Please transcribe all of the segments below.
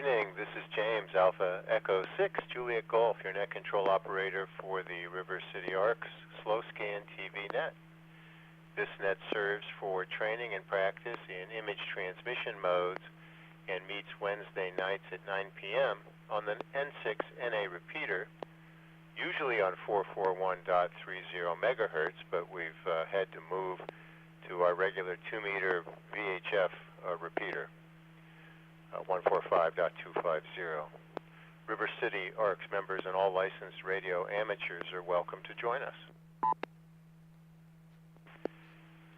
evening. This is James, Alpha Echo 6, Juliet Golf, your net control operator for the River City Arcs Slow Scan TV Net. This net serves for training and practice in image transmission modes and meets Wednesday nights at 9 p.m. on the N6NA repeater, usually on 441.30 megahertz, but we've had to move to our regular 2-meter VHF repeater. 145.250. River City ARCS members and all licensed radio amateurs are welcome to join us.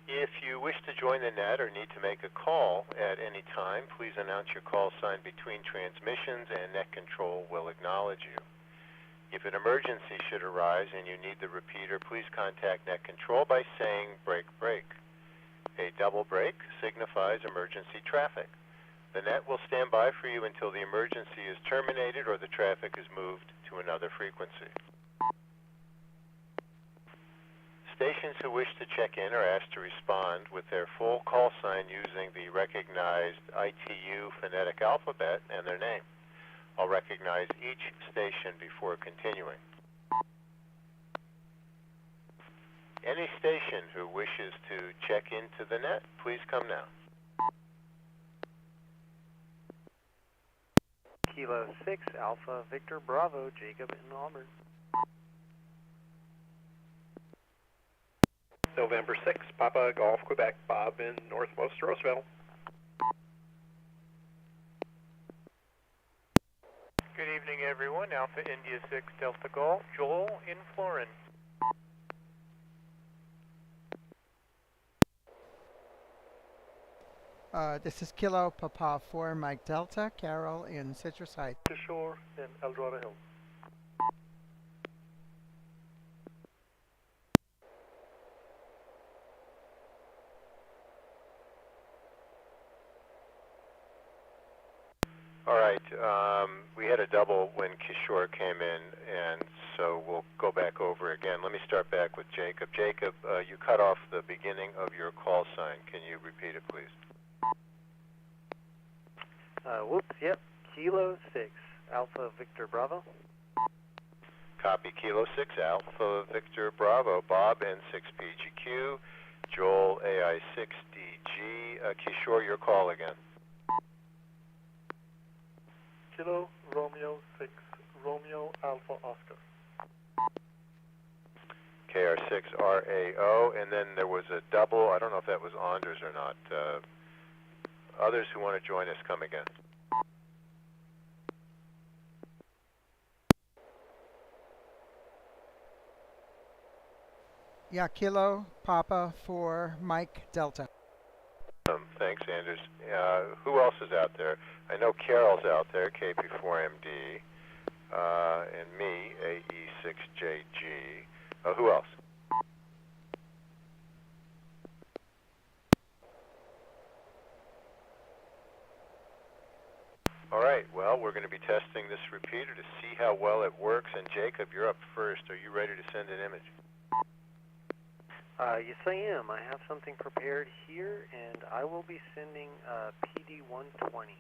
If you wish to join the net or need to make a call at any time, please announce your call sign between transmissions and net control will acknowledge you. If an emergency should arise and you need the repeater, please contact net control by saying break, break. A double break signifies emergency traffic. The net will stand by for you until the emergency is terminated or the traffic is moved to another frequency. Stations who wish to check in are asked to respond with their full call sign using the recognized ITU phonetic alphabet and their name. I'll recognize each station before continuing. Any station who wishes to check into the net, please come now. Kilo 6, Alpha Victor Bravo, Jacob in Auburn. November 6, Papa Golf Quebec, Bob in Northwest Roseville. Good evening, everyone. Alpha India 6, Delta Golf, Joel in Florin. This is Kilo Papa 4 Mike Delta, Carol in Citrus Heights. Kishore in Eldorado Hills. All right, we had a double when Kishore came in, and so we'll go back over again. Let me start back with Jacob. Jacob, you cut off the beginning of your call sign. Can you repeat it, please? Whoops, yep. Kilo 6, Alpha Victor Bravo. Copy. Kilo 6, Alpha Victor Bravo. Bob, N6PGQ. Joel, AI6DG. Kishore, your call again. Kilo Romeo 6, Romeo Alpha Oscar. KR6RAO, and then there was a double. I don't know if that was Anders or not. Others who want to join us, come again. Yeah, Kilo Papa 4 Mike Delta. Thanks, Anders. Who else is out there? I know Carol's out there, KP4MD, and me, AE6JG. Who else? All right, well, we're going to be testing this repeater to see how well it works. And Jacob, you're up first. Are you ready to send an image? Yes, I am. I have something prepared here, and I will be sending PD-120.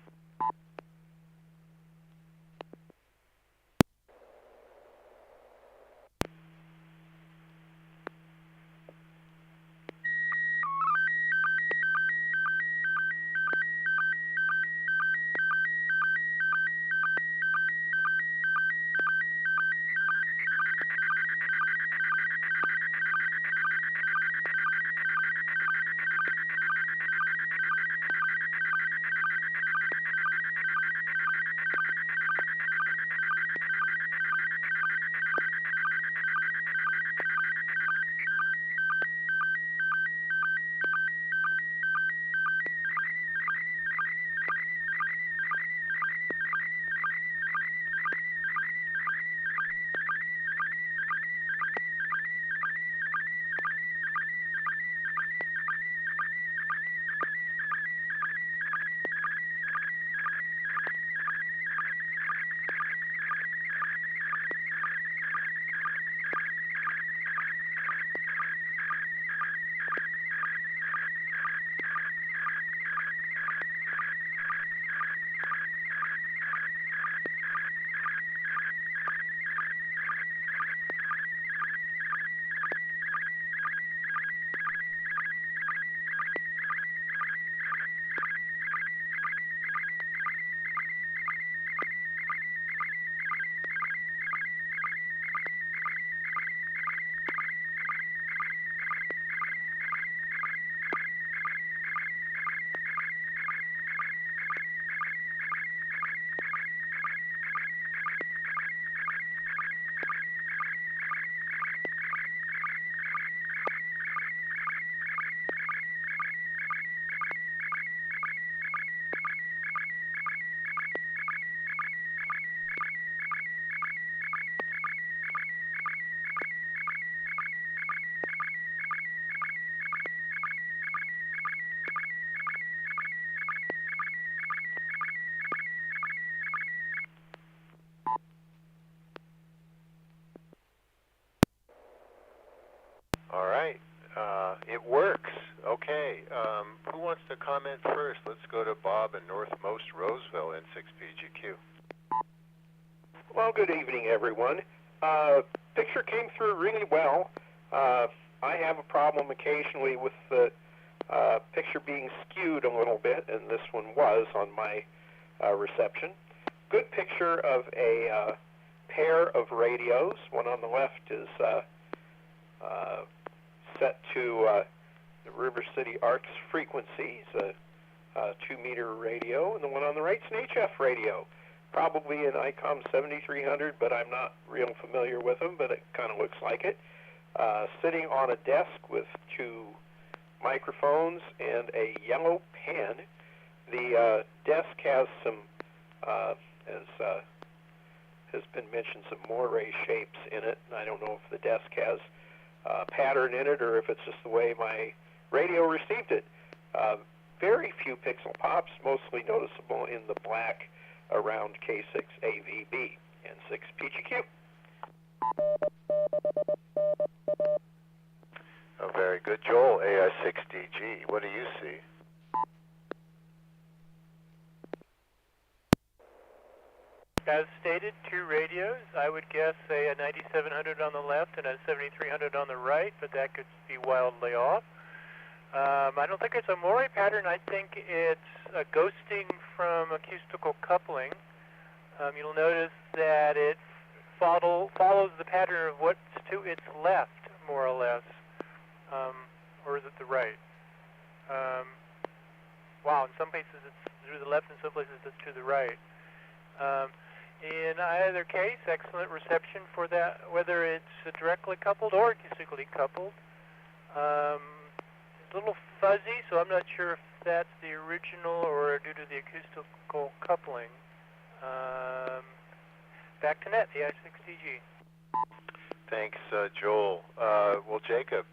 All right. It works. Okay. Who wants to comment first? Let's go to Bob in Northmost Roseville, N6PGQ. Well, good evening, everyone. Picture came through really well. I have a problem occasionally with the picture being skewed a little bit, and this one was on my reception. Good picture of a pair of radios. One on the left is set to the River City ARC's frequencies, a 2-meter radio, and the one on the right is an HF radio. Probably an ICOM 7300, but I'm not real familiar with them, but it kind of looks like it. Sitting on a desk with 2 microphones and a yellow pen. The desk has some, as has been mentioned, some moire shapes in it. I don't know if the desk has a pattern in it or if it's just the way my radio received it. Very few pixel pops, mostly noticeable in the black around K6 AVB and 6 PGQ. Oh, very good. Joel, AI6DG, what do you see? As stated, 2 radios. I would guess, say, a 9700 on the left and a 7300 on the right, but that could be wildly off. I don't think it's a moire pattern. I think it's a ghosting from acoustical coupling. You'll notice that it follows the pattern of what's to its left, more or less. Or is it the right? Wow, in some places it's to the left, in some places it's to the right. In either case, excellent reception for that, whether it's directly coupled or acoustically coupled. It's a little fuzzy, so I'm not sure if that's the original or due to the acoustical coupling. Back to net, the I6DG. Thanks, Joel. Well, Jacob,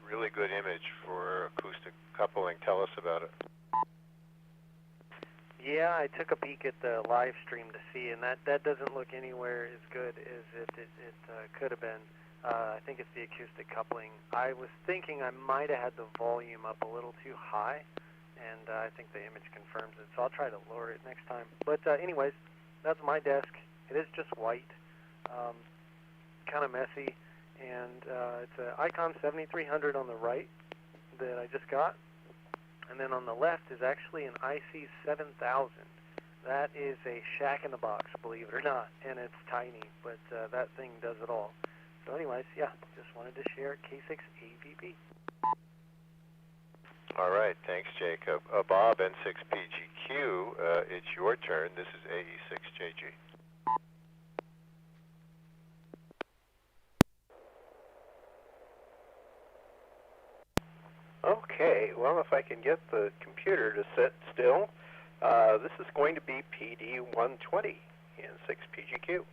really good image for acoustic coupling. Tell us about it. Yeah, I took a peek at the live stream to see, and that doesn't look anywhere as good as it could have been. I think it's the acoustic coupling. I was thinking I might have had the volume up a little too high, and I think the image confirms it, so I'll try to lower it next time. But anyways, that's my desk. It is just white, kind of messy, and it's an ICOM 7300 on the right that I just got. And then on the left is actually an IC 7000. That is a shack-in-the-box, believe it or not, and it's tiny, but that thing does it all. So anyways, yeah, just wanted to share K6 AVB. All right, thanks, Jacob. Bob, N6PGQ, it's your turn. This is AE6JG. Okay, well, if I can get the computer to sit still, this is going to be PD120 in 6 PGQ.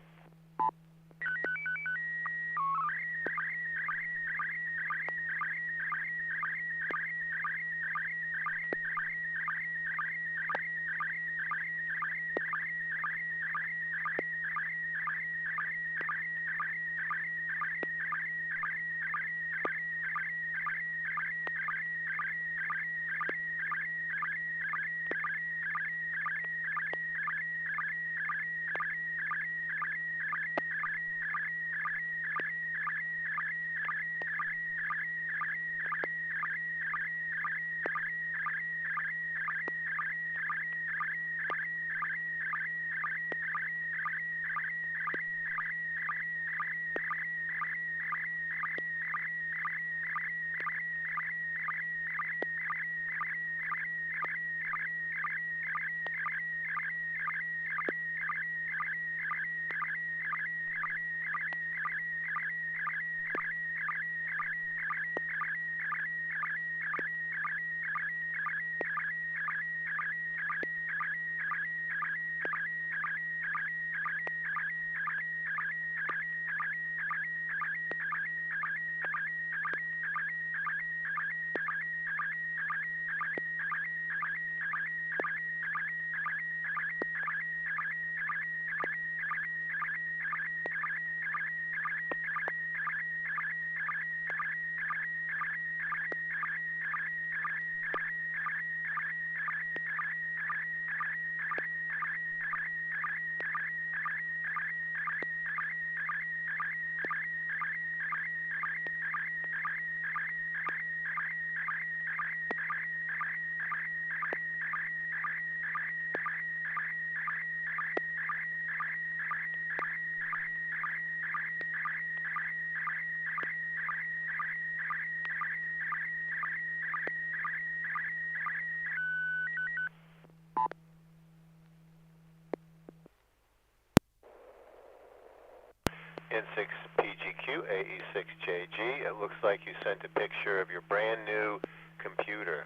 N6PGQ AE6JG. It looks like you sent a picture of your brand new computer,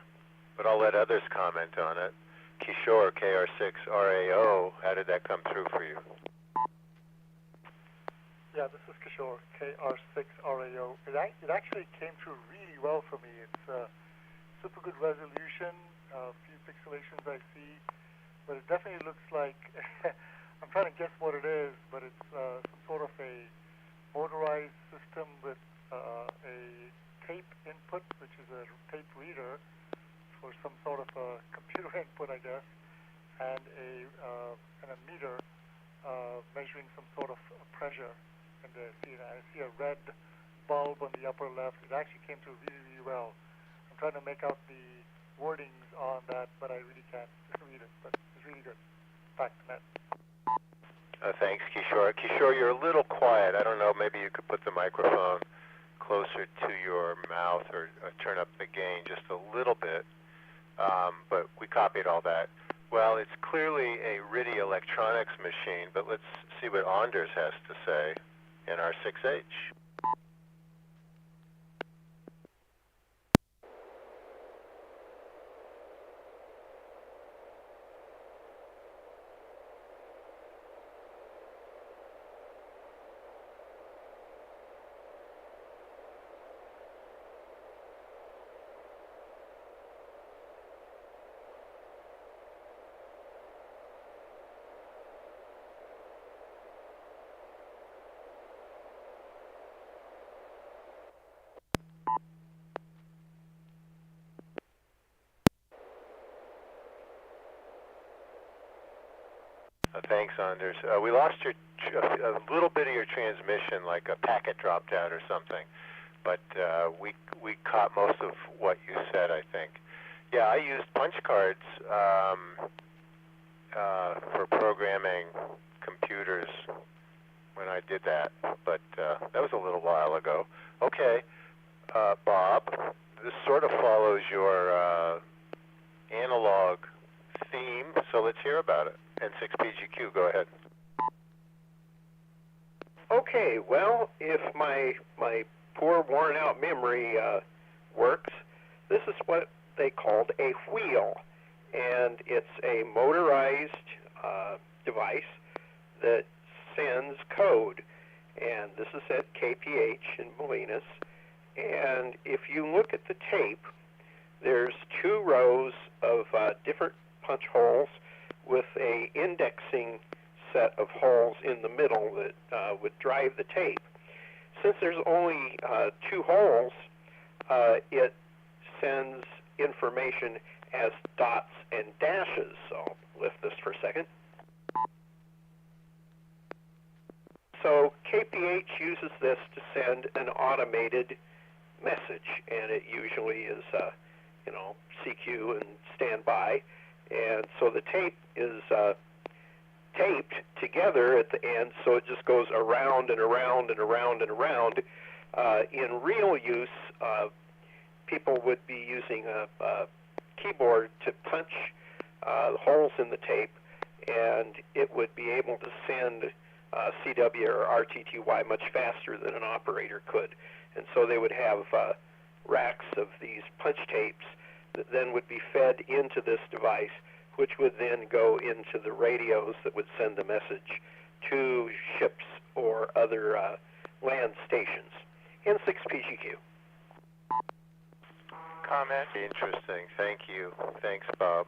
but I'll let others comment on it. Kishore, KR6RAO, how did that come through for you? Yeah, this is Kishore, KR6RAO. It actually came through really well for me. It's super good resolution, a few pixelations I see, but it definitely looks like, I'm trying to guess what it is, but it's some sort of a motorized system with a tape input, which is a tape reader for some sort of a computer input, I guess, and a meter measuring some sort of pressure. And I see a red bulb on the upper left. It actually came through really, really well. I'm trying to make out the wordings on that, but I really can't read it. But it's really good. Back to Net. Thanks, Kishore. Kishore, you're a little quiet. I don't know, maybe you could put the microphone closer to your mouth or turn up the gain just a little bit. But we copied all that. Well, it's clearly a RIDI electronics machine, but let's see what Anders has to say in our 6H. Thanks, Anders. We lost a little bit of your transmission, like a packet dropped out or something, but we caught most of what you said, I think. Yeah, I used punch cards for programming computers when I did that, but that was a little while ago. Okay, Bob, this sort of follows your analog theme, so let's hear about it. N6PGQ, go ahead. Okay, well, if my poor worn-out memory works, this is what they called a wheel, and it's a motorized device that sends code, and this is at KPH in Molinas, and if you look at the tape, there's two rows of different punch holes with a indexing set of holes in the middle that would drive the tape. Since there's only two holes, it sends information as dots and dashes. So I'll lift this for a second. So KPH uses this to send an automated message, and it usually is, CQ and standby. And so the tape is taped together at the end, so it just goes around and around and around and around. In real use, people would be using a keyboard to punch holes in the tape, and it would be able to send CW or RTTY much faster than an operator could. And so they would have racks of these punch tapes that then would be fed into this device, which would then go into the radios that would send the message to ships or other land stations. N6PGQ. Comment? Interesting. Thank you. Thanks, Bob.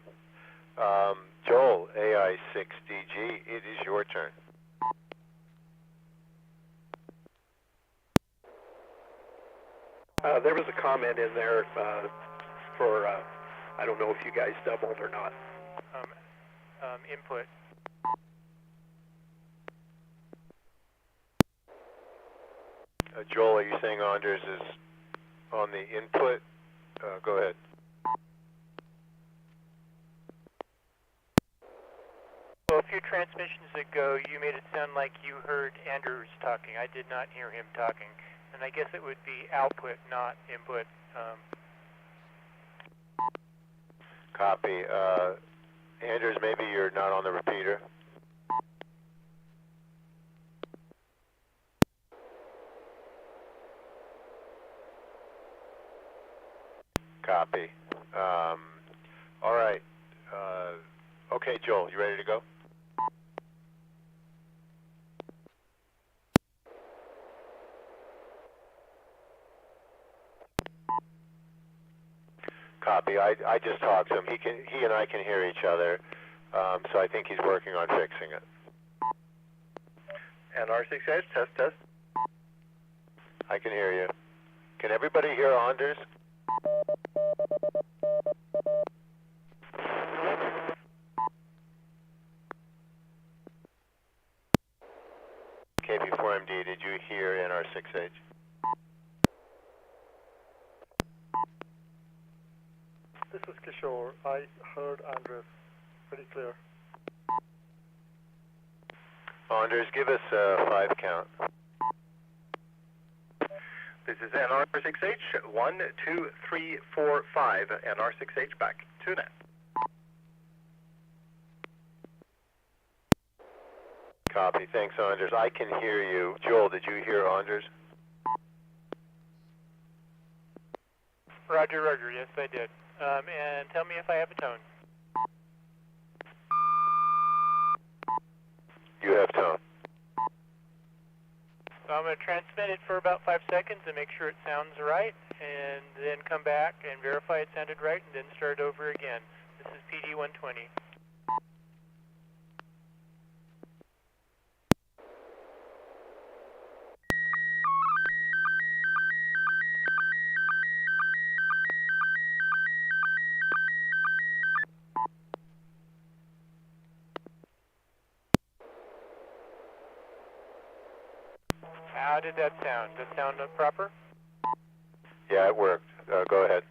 Joel, AI6DG, it is your turn. There was a comment in there for, I don't know if you guys doubled or not. Input. Joel, are you saying Anders is on the input? Go ahead. Well, a few transmissions ago, you made it sound like you heard Anders talking. I did not hear him talking. And I guess it would be output, not input. Copy. Anders, maybe you're not on the repeater. Copy. All right. Okay, Joel, you ready to go? Copy. I just talked to him. He and I can hear each other, so I think he's working on fixing it. NR6H, test. I can hear you. Can everybody hear Anders? KB4MD, did you hear NR6H? This is Kishore. I heard Andres pretty clear. Anders, give us a 5 count. This is NR6H, 1, 2, 3, 4, 5. NR6H back to net. Copy. Thanks, Anders. I can hear you. Joel, did you hear Anders? Roger, Roger. Yes, I did. And tell me if I have a tone. You have tone. So I'm going to transmit it for about 5 seconds and make sure it sounds right, and then come back and verify it sounded right, and then start over again. This is PD 120. How did that sound? Does that sound proper? Yeah, it worked. Go ahead.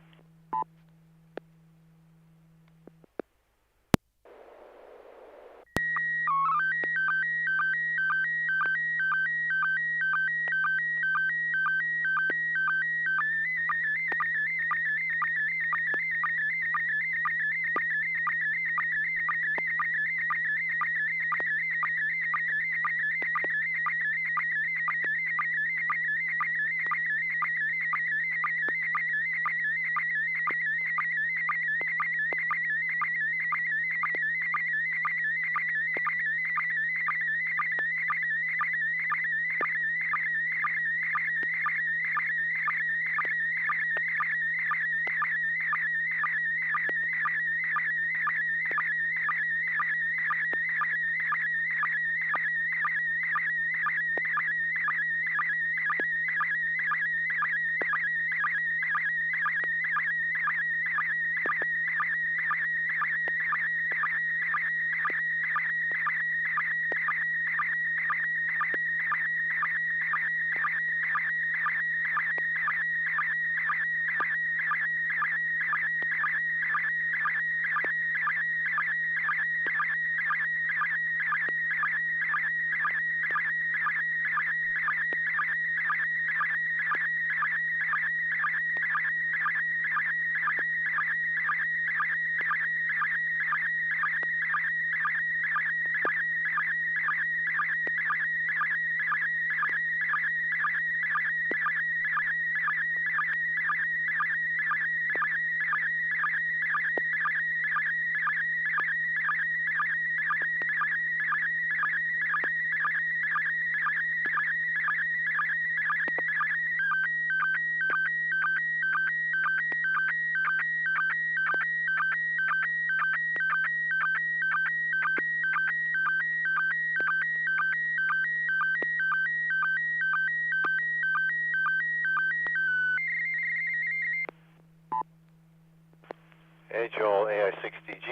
Hey, Joel, AI6DG,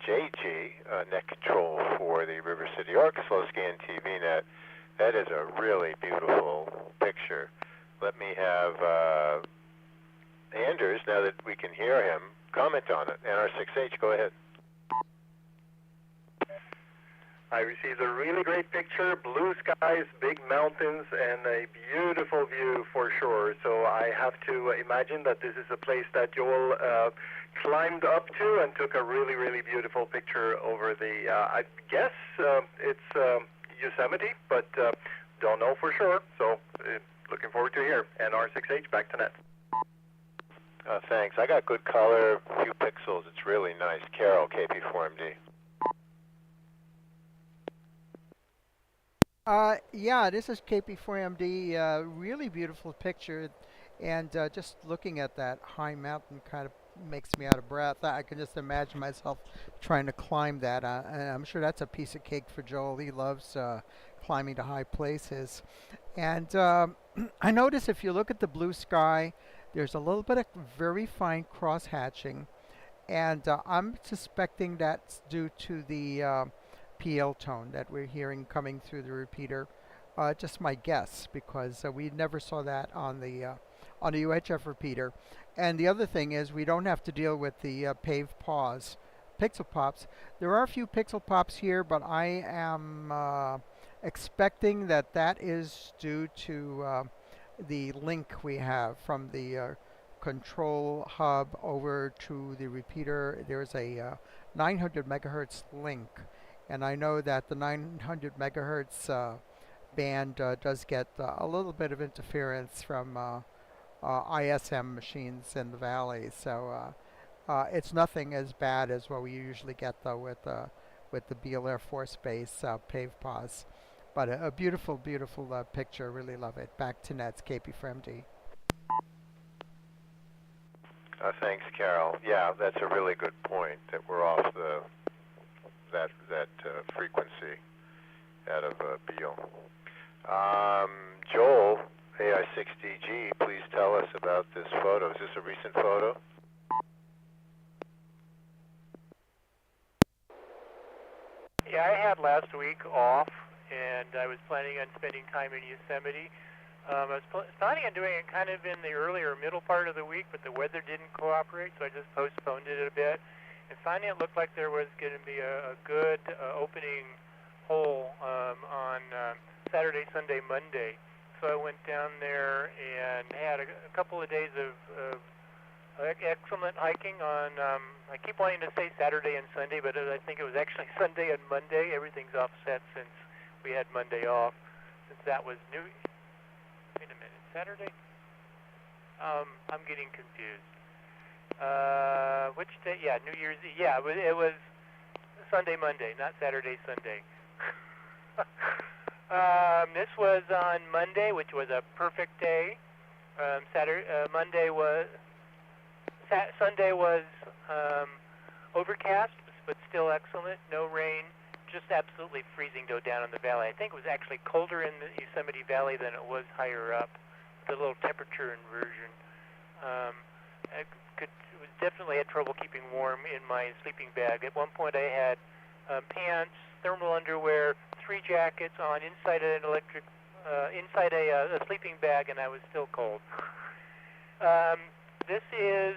AE6JG, net control for the River City Arc Slow Scan TV Net. That is a really beautiful picture. Let me have Anders, now that we can hear him, comment on it. NR6H, go ahead. I received a really great picture, blue skies, big mountains, and a beautiful view for sure. So I have to imagine that this is a place that Joel climbed up to and took a really, really beautiful picture over the, I guess it's Yosemite, but don't know for sure. So looking forward to hear. NR6H, back to net. Thanks. I got good color, few pixels. It's really nice. Carol, KP4MD. Yeah, this is KP4MD. Really beautiful picture, and just looking at that high mountain kind of makes me out of breath. I can just imagine myself trying to climb that, and I'm sure that's a piece of cake for Joel. He loves climbing to high places. And I notice if you look at the blue sky, there's a little bit of very fine cross hatching, and I'm suspecting that's due to the PL tone that we're hearing coming through the repeater. Just my guess, because we never saw that on the UHF repeater. And the other thing is we don't have to deal with the pave pause pixel pops. There are a few pixel pops here, but I am expecting that that is due to the link we have from the control hub over to the repeater. There's a 900 megahertz link, and I know that the 900 megahertz band does get a little bit of interference from ISM machines in the valley, so it's nothing as bad as what we usually get though with the Beale Air Force Base pave pause. But a beautiful, beautiful picture. Really love it. Back to Nets, KP4MD. Thanks, Carol. Yeah, that's a really good point that we're off that frequency out of Beale. Joel, AI6DG, please tell us about this photo. Is this a recent photo? Yeah, I had last week off, and I was planning on spending time in Yosemite. I was planning on doing it kind of in the early or middle part of the week, but the weather didn't cooperate, so I just postponed it a bit. And finally, it looked like there was going to be a good opening hole on Saturday, Sunday, Monday. So I went down there and had a couple of days of excellent hiking on, I keep wanting to say Saturday and Sunday, but I think it was actually Sunday and Monday. Everything's offset since we had Monday off, since that was new. Wait a minute, Saturday? I'm getting confused. Which day? Yeah, New Year's Eve. Yeah, it was Sunday, Monday, not Saturday, Sunday. This was on Monday, which was a perfect day. Sunday was overcast, but still excellent. No rain, just absolutely freezing though down in the valley. I think it was actually colder in the Yosemite Valley than it was higher up. The little temperature inversion. Definitely had trouble keeping warm in my sleeping bag. At one point, I had pants, thermal underwear, 3 jackets on inside a sleeping bag, and I was still cold. This is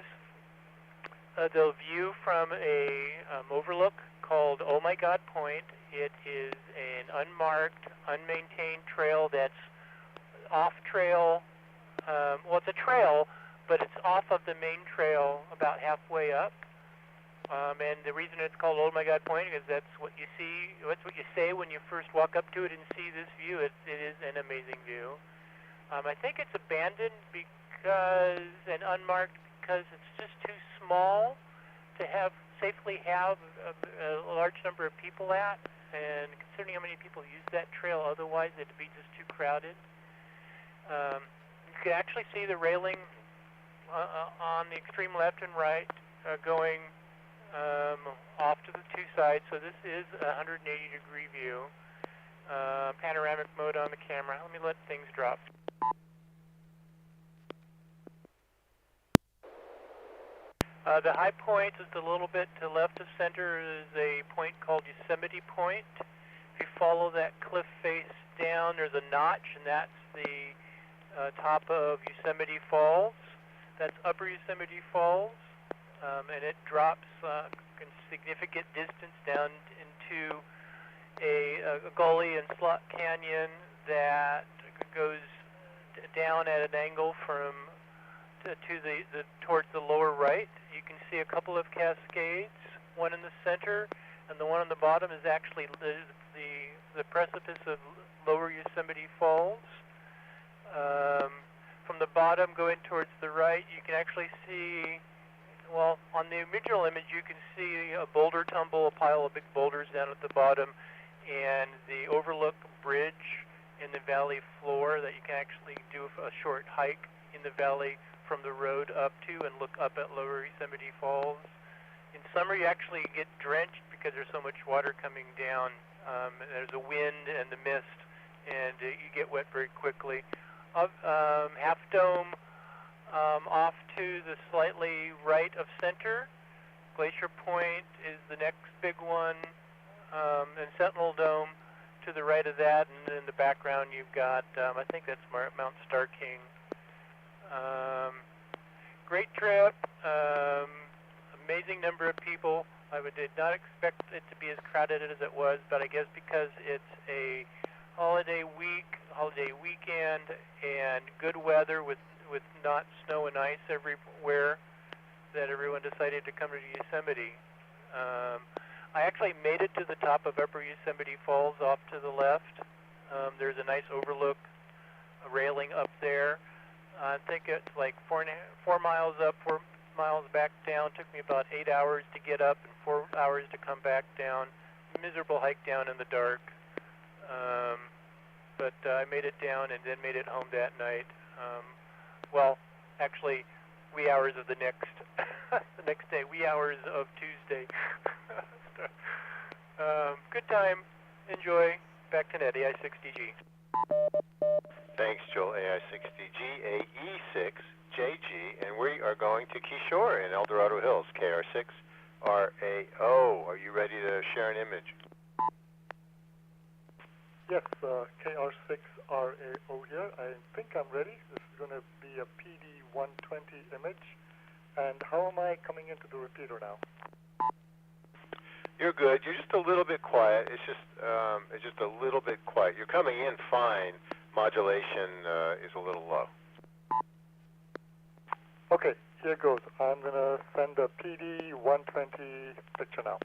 the view from a overlook called Oh My God Point. It is an unmarked, unmaintained trail that's off trail. Well, it's a trail, but it's off of the main trail about halfway up. And the reason it's called Oh My God Point is that's what you see. That's what you say when you first walk up to it and see this view. It is an amazing view. I think it's abandoned and unmarked because it's just too small to safely have a large number of people at. And considering how many people use that trail, otherwise it'd be just too crowded. You can actually see the railing on the extreme left and right going off to the 2 sides. So this is a 180-degree view. Panoramic mode on the camera. Let me let things drop. The high point is a little bit to left of center is a point called Yosemite Point. If you follow that cliff face down, there's a notch, and that's the top of Yosemite Falls. That's Upper Yosemite Falls, and it drops a significant distance down into a gully and slot canyon that goes down at an angle from towards the lower right. You can see a couple of cascades, one in the center, and the one on the bottom is actually the precipice of Lower Yosemite Falls. From from the bottom going towards the right, you can actually see, well, on the original image, you can see a boulder tumble, a pile of big boulders down at the bottom, and the overlook bridge in the valley floor that you can actually do a short hike in the valley from the road up to and look up at Lower Yosemite Falls. In summer, you actually get drenched because there's so much water coming down. There's a wind and the mist, and you get wet very quickly. Half Dome off to the slightly right of center. Glacier Point is the next big one, and Sentinel Dome to the right of that, and in the background you've got, I think that's Mount Starking. Great trip, amazing number of people. I did not expect it to be as crowded as it was, but I guess because it's a holiday weekend, and good weather with not snow and ice everywhere, that everyone decided to come to Yosemite. I actually made it to the top of Upper Yosemite Falls off to the left. There's a nice overlook, a railing up there. I think it's like 4 miles up, 4 miles back down. Took me about 8 hours to get up and 4 hours to come back down. Miserable hike down in the dark. But I made it down and then made it home that night. Well, actually, wee hours of the next day, wee hours of Tuesday. Good time. Enjoy. Back to Net, AI60G. Thanks, Joel. AI60G, AE6JG, and we are going to Keyshore in El Dorado Hills, KR6RAO. Are you ready to share an image? Yes, KR6RAO here. I think I'm ready. This is going to be a PD120 image. And how am I coming into the repeater now? You're good. You're just a little bit quiet. It's just a little bit quiet. You're coming in fine. Modulation is a little low. Okay, here goes. I'm going to send a PD120 picture now.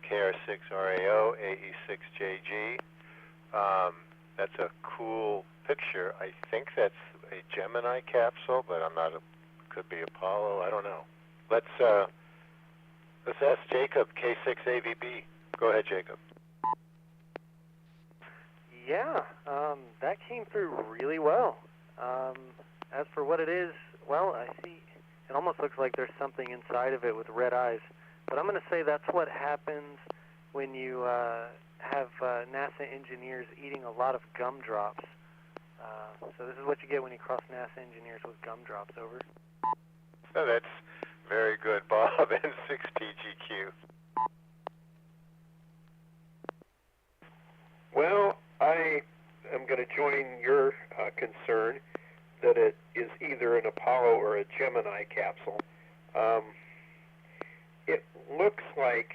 KR6RAO, AE6JG. That's a cool picture. I think that's a Gemini capsule, but I'm not. Could be Apollo. I don't know. Let's ask Jacob, K6AVB. Go ahead, Jacob. Yeah, came through really well. As for what it is, well, I see it almost looks like there's something inside of it with red eyes. But I'm going to say that's what happens when you have NASA engineers eating a lot of gumdrops. So this is what you get when you cross NASA engineers with gumdrops, over. Oh, that's very good, Bob. N6PGQ. Well, I am going to join your concern that it is either an Apollo or a Gemini capsule. It looks like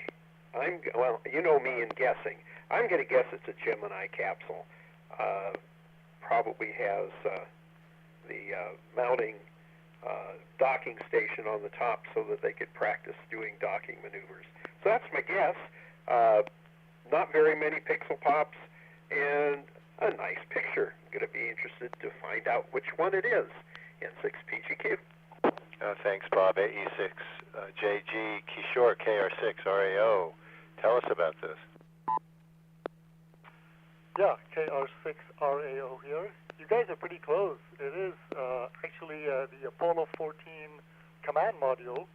well, you know me in guessing. I'm going to guess it's a Gemini capsule. Probably has the mounting docking station on the top so that they could practice doing docking maneuvers. So that's my guess. Not very many pixel pops and a nice picture. I'm going to be interested to find out which one it is. N6PGQ. Thanks, Bob. AE6JG Kishore KR6RAO. Tell us about this. Yeah, KR6RAO here. You guys are pretty close. It is actually the Apollo 14 command module,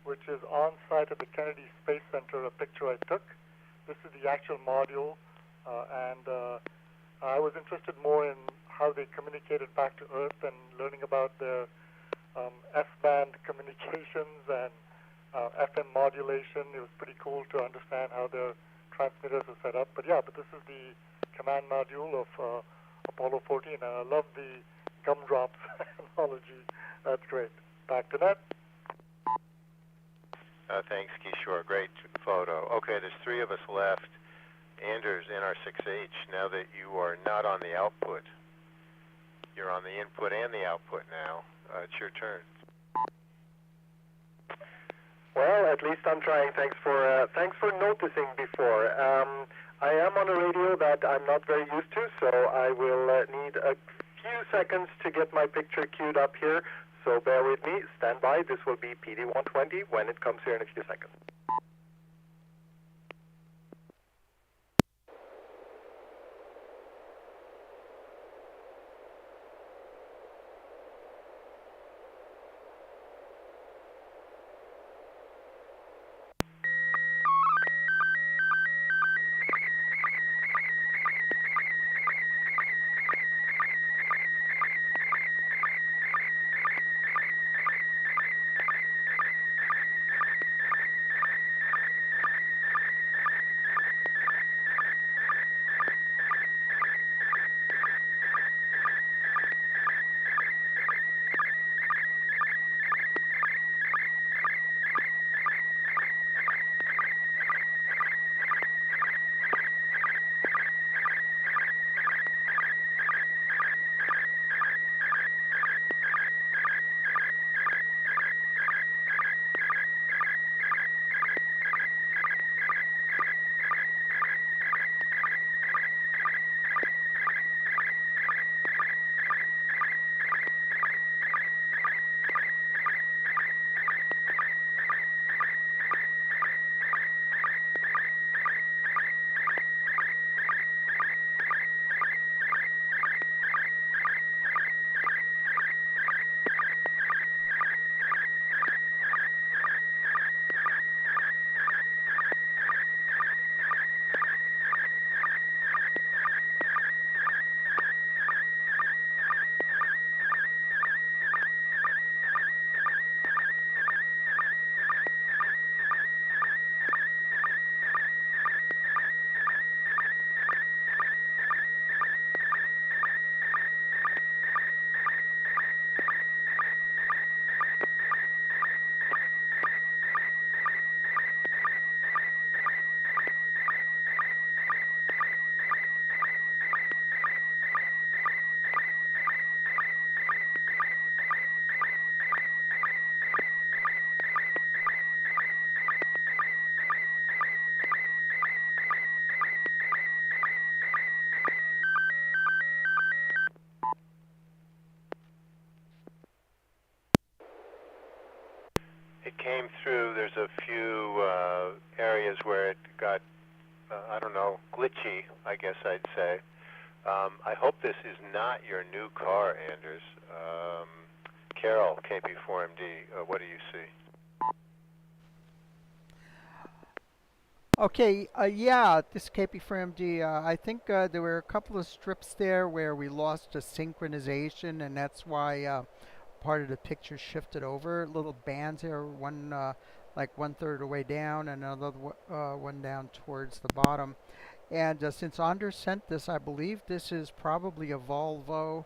which is on site at the Kennedy Space Center, a picture I took. This is the actual module, and I was interested more in how they communicated back to Earth and learning about the S-band communications and FM modulation. It was pretty cool to understand how their transmitters are set up. But this is the command module of Apollo 14, and I love the gumdrops analogy. That's great. Back to that. Thanks, Kishore. Great photo. Okay, there's three of us left. Anders, NR6H, now that you are not on the output, you're on the input and the output now. It's your turn. Well, at least I'm trying. Thanks for noticing before. I am on a radio that I'm not very used to, so I will need a few seconds to get my picture queued up here. So bear with me. Stand by. This will be PD120 when it comes here in a few seconds. It came through. There's a few areas where it got, I don't know, glitchy, I guess I'd say. I hope this is not your new car, Anders. Carol, KP4MD, what do you see? Okay, yeah, this KP4MD, I think there were a couple of strips there where we lost a synchronization, and that's why part of the picture shifted over. Little bands here, one like 1/3 of the way down, and another one down towards the bottom. And since Anders sent this, I believe this is probably a Volvo.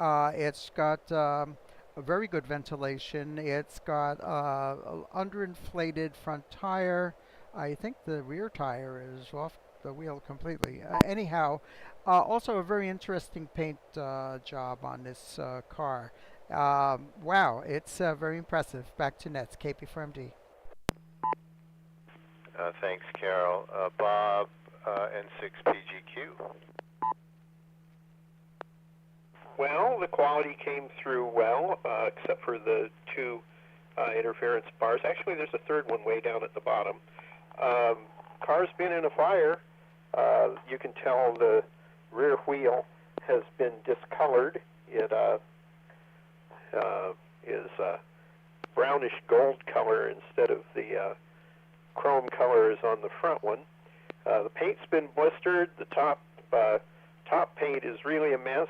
It's got a very good ventilation. It's got a underinflated front tire. I think the rear tire is off the wheel completely. Anyhow, also a very interesting paint job on this car. Wow, it's very impressive. Back to Nets, KP4MD. Thanks, Carol. Bob, N6PGQ. Well, the quality came through well, except for the two interference bars. Actually, there's a third one way down at the bottom. Car's been in a fire. You can tell the rear wheel has been discolored. It is brownish gold color instead of the chrome colors on the front one. The paint's been blistered. The top paint is really a mess,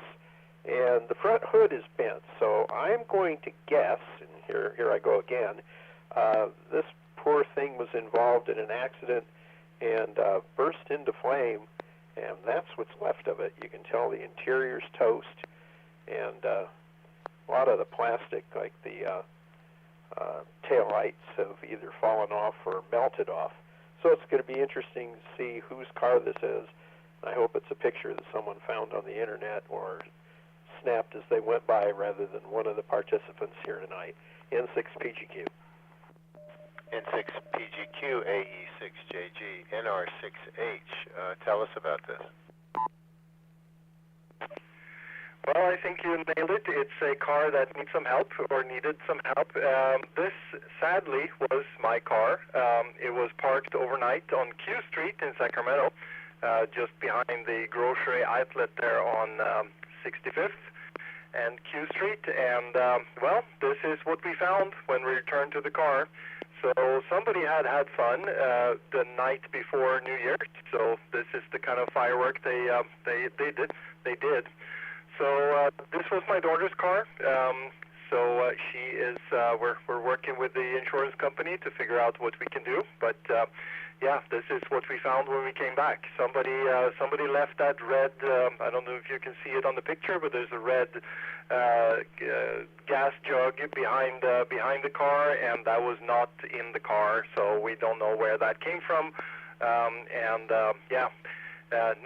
and the front hood is bent. So I'm going to guess, and here I go again, this poor thing was involved in an accident and burst into flame, and that's what's left of it. You can tell the interior's toast, and a lot of the plastic, like the taillights, have either fallen off or melted off. So it's going to be interesting to see whose car this is. I hope it's a picture that someone found on the internet or snapped as they went by rather than one of the participants here tonight. N6PGQ. N6PGQ, AE6JG, NR6H. Tell us about this. Well, I think you nailed it. It's a car that needs some help or needed some help. This, sadly, was my car. It was parked overnight on Q Street in Sacramento, just behind the grocery outlet there on 65th and Q Street. And, well, this is what we found when we returned to the car. So somebody had fun the night before New Year. So this is the kind of firework they did. So this was my daughter's car. So she is. We're working with the insurance company to figure out what we can do. But yeah, this is what we found when we came back. Somebody left that red. I don't know if you can see it on the picture, but there's a red gas jug behind the car, and that was not in the car. So we don't know where that came from. Yeah.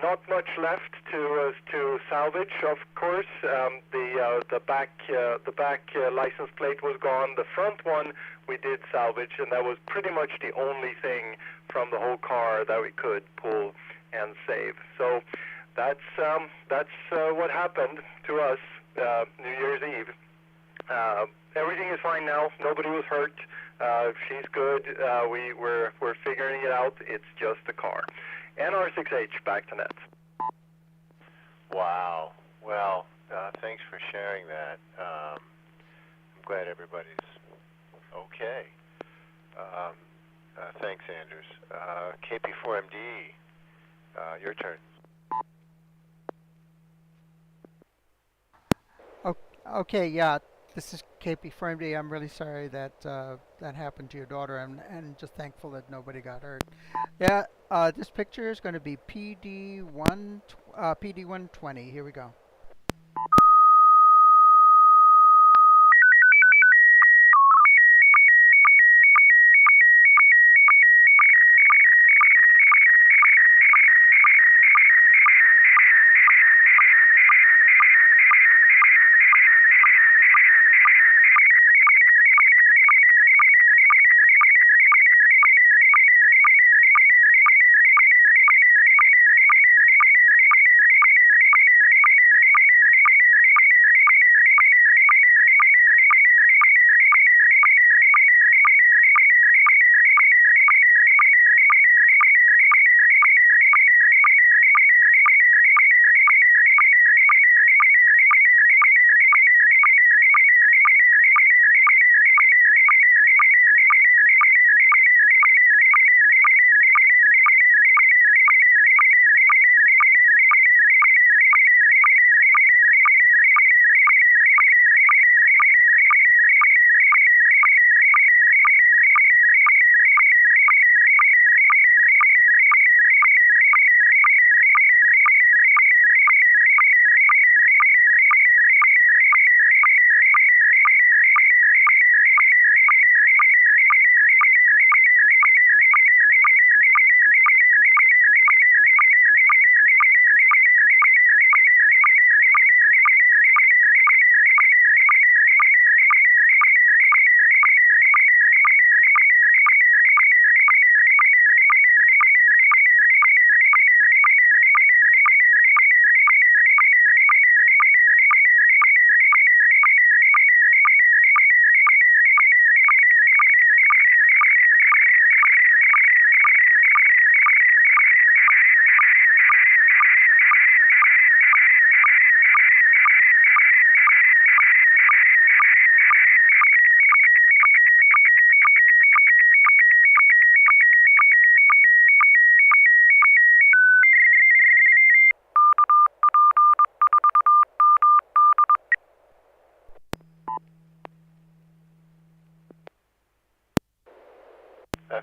Not much left to salvage, of course. The back license plate was gone. The front one we did salvage, and that was pretty much the only thing from the whole car that we could pull and save. So that's what happened to us New Year's Eve. Everything is fine now. Nobody was hurt. She's good. We're figuring it out. It's just a car. NR6H, back to Nets. Wow. Well, thanks for sharing that. I'm glad everybody's okay. Thanks, Anders. KP4MD, your turn. Okay, yeah, this is KP4MD. I'm really sorry that that happened to your daughter, and just thankful that nobody got hurt. Yeah, this picture is going to be PD120. Here we go.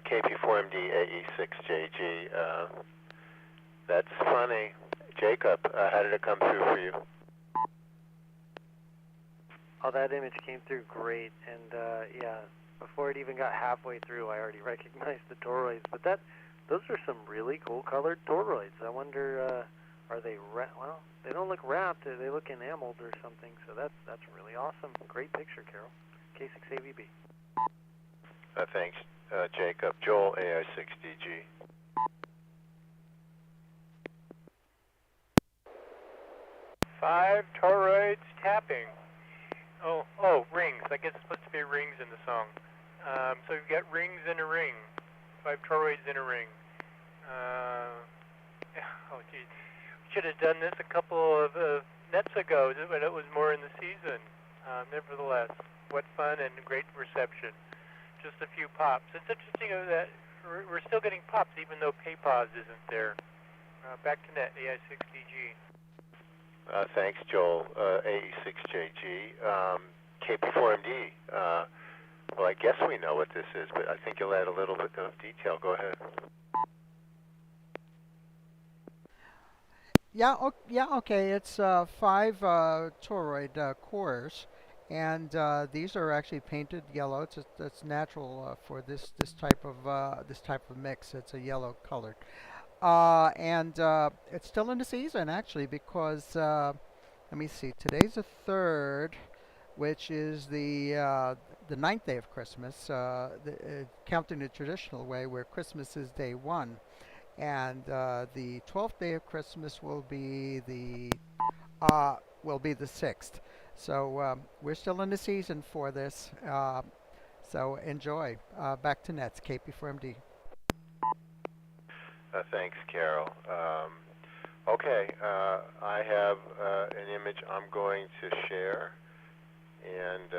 KP4MD AE6JG. That's funny. Jacob, how did it come through for you? Oh, that image came through great, and yeah, before it even got halfway through, I already recognized the toroids. But those are some really cool colored toroids. I wonder, are they well? They don't look wrapped. They look enameled or something. So that's really awesome. Great picture, Carol. K6AVB. Thanks, Jacob. Joel, AI6DG. Five toroids tapping. Oh, rings. I guess it's supposed to be rings in the song. So you've got rings in a ring. 5 toroids in a ring. Oh, geez. Should have done this a couple of nets ago, but it was more in the season. Nevertheless, what fun and great reception. Just a few pops. It's interesting that we're still getting pops even though PayPause isn't there. Back to net, AI6DG. Thanks, Joel. AE6JG. KP4MD. Well, I guess we know what this is, but I think you'll add a little bit of detail. Go ahead. Yeah, okay. It's 5 toroid cores, and these are actually painted yellow. It's natural for this type of mix. It's a yellow colored. And it's still in the season actually because let me see. Today's the 3rd, which is the 9th day of Christmas, counting the traditional way, where Christmas is day 1, and the 12th day of Christmas will be the 6th. So we're still in the season for this. So enjoy. Back to nets. KP4MD. Thanks, Carol. Okay, I have an image I'm going to share, and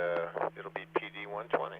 it'll be PD 120.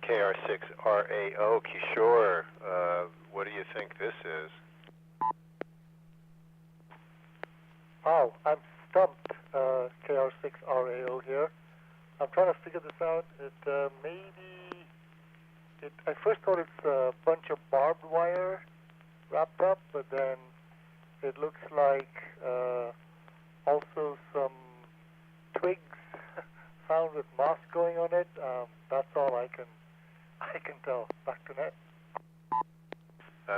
KR6RAO, Kishore, what do you think this is? Wow, I'm stumped. KR6RAO here. I'm trying to figure this out. I first thought it's a bunch of barbed wire wrapped up, but then it looks like also some twigs found with moss going on it. That's all I can tell. Back to Net.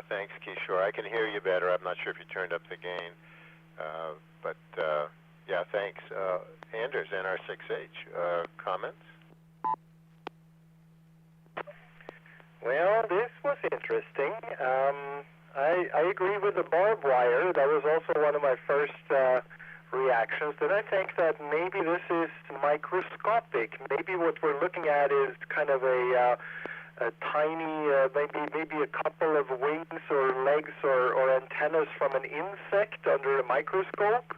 Thanks, Kishore. I can hear you better. I'm not sure if you turned up the gain. But yeah, thanks. Anders, NR6H, comments? Well, this was interesting. I agree with the barbed wire. That was also one of my first reactions. Then I think that maybe this is microscopic. Maybe what we're looking at is kind of a tiny, maybe a couple of wings or legs or antennas from an insect under a microscope.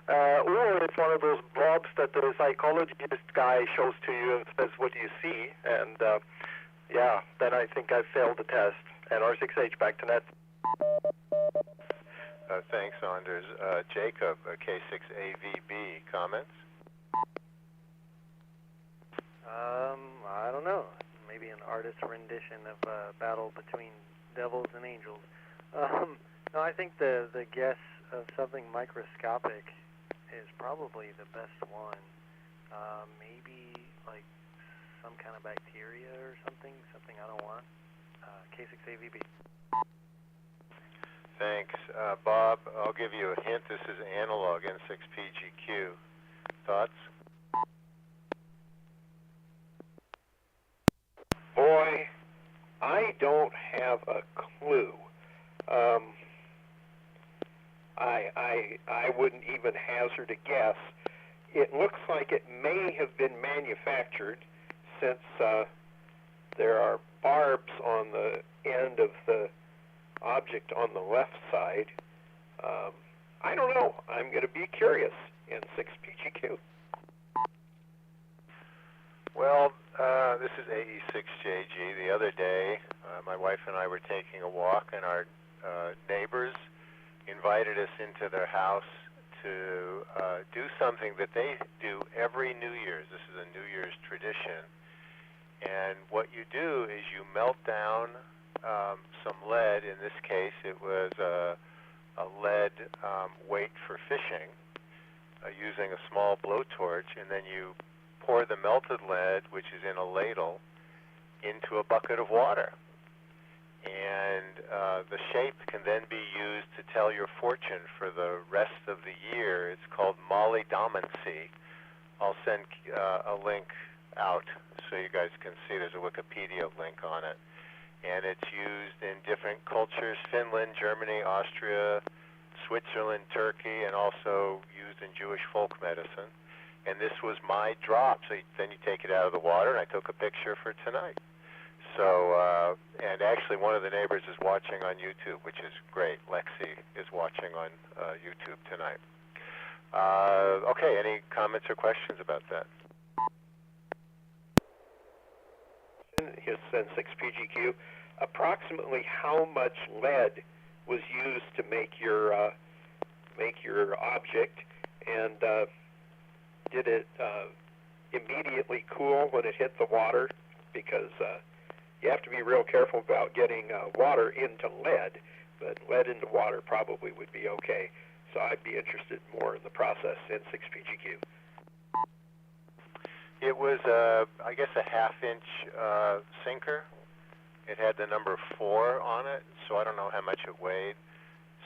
Or it's one of those blobs that the psychologist guy shows to you and says, what do you see? And yeah, then I think I failed the test. And R6H, back to Net. Thanks, Anders. Jacob, K6AVB, comments? I don't know. Maybe an artist's rendition of a battle between devils and angels. No, I think the guess of something microscopic is probably the best one. Maybe like some kind of bacteria or something I don't want. K6AVB. Thanks. Bob, I'll give you a hint. This is analog N6PGQ. Thoughts? Boy, I don't have a clue. I wouldn't even hazard a guess. It looks like it may have been manufactured, since there are barbs on the end of the object on the left side. I don't know. I'm going to be curious. N6PGQ. Well, this is AE6JG. The other day, my wife and I were taking a walk, and our neighbors invited us into their house to do something that they do every New Year's. This is a New Year's tradition. And what you do is you melt down some lead. In this case, it was a lead weight for fishing using a small blowtorch, and then you pour the melted lead, which is in a ladle, into a bucket of water. And the shape can then be used to tell your fortune for the rest of the year. It's called mollydomancy. I'll send a link out so you guys can see. There's a Wikipedia link on it. And it's used in different cultures: Finland, Germany, Austria, Switzerland, Turkey, and also used in Jewish folk medicine. And this was my drop. So then you take it out of the water, and I took a picture for tonight. So, and actually one of the neighbors is watching on YouTube, which is great. Lexi is watching on YouTube tonight. Okay, any comments or questions about that? His N6PGQ, approximately how much lead was used to make your object, and did it immediately cool when it hit the water? Because you have to be real careful about getting water into lead, but lead into water probably would be okay. So I'd be interested more in the process in 6PGQ. It was, I guess, a half-inch sinker. It had the number 4 on it, so I don't know how much it weighed.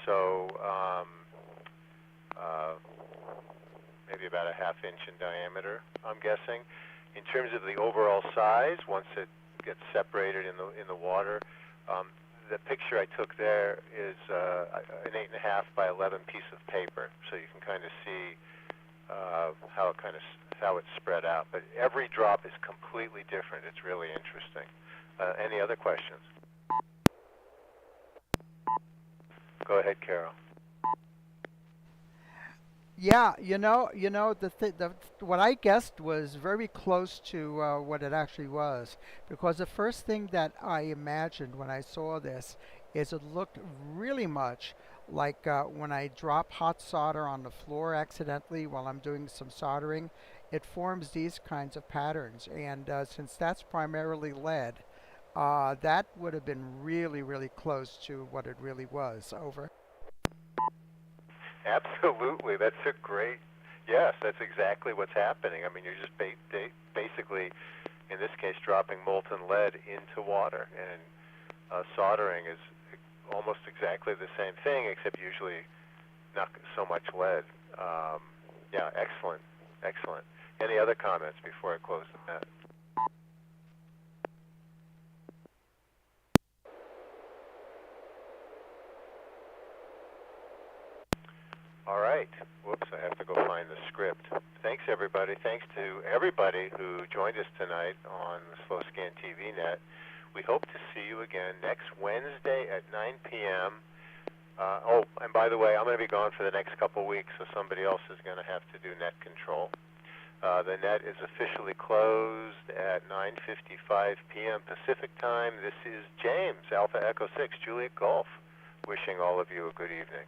So maybe about a half-inch in diameter, I'm guessing. In terms of the overall size, once it gets separated in the water, the picture I took there is an 8.5 by 11 piece of paper, so you can kind of see how it's spread out. But every drop is completely different. It's really interesting. Any other questions? Go ahead, Carol. Yeah, what I guessed was very close to what it actually was, because the first thing that I imagined when I saw this is it looked really much like when I drop hot solder on the floor accidentally while I'm doing some soldering. It forms these kinds of patterns, and since that's primarily lead, that would have been really, really close to what it really was. Over. Absolutely. That's a great Yes, that's exactly what's happening. I mean, you're just basically, in this case, dropping molten lead into water, and soldering is almost exactly the same thing, except usually not so much lead. Yeah, excellent, excellent. Any other comments before I close the net? All right. Whoops, I have to go find the script. Thanks, everybody. Thanks to everybody who joined us tonight on the Slow Scan TV Net. We hope to see you again next Wednesday at 9 p.m. Oh, and by the way, I'm going to be gone for the next couple weeks, so somebody else is going to have to do net control. The net is officially closed at 9:55 p.m. Pacific Time. This is James, Alpha Echo 6, Juliet Golf, wishing all of you a good evening.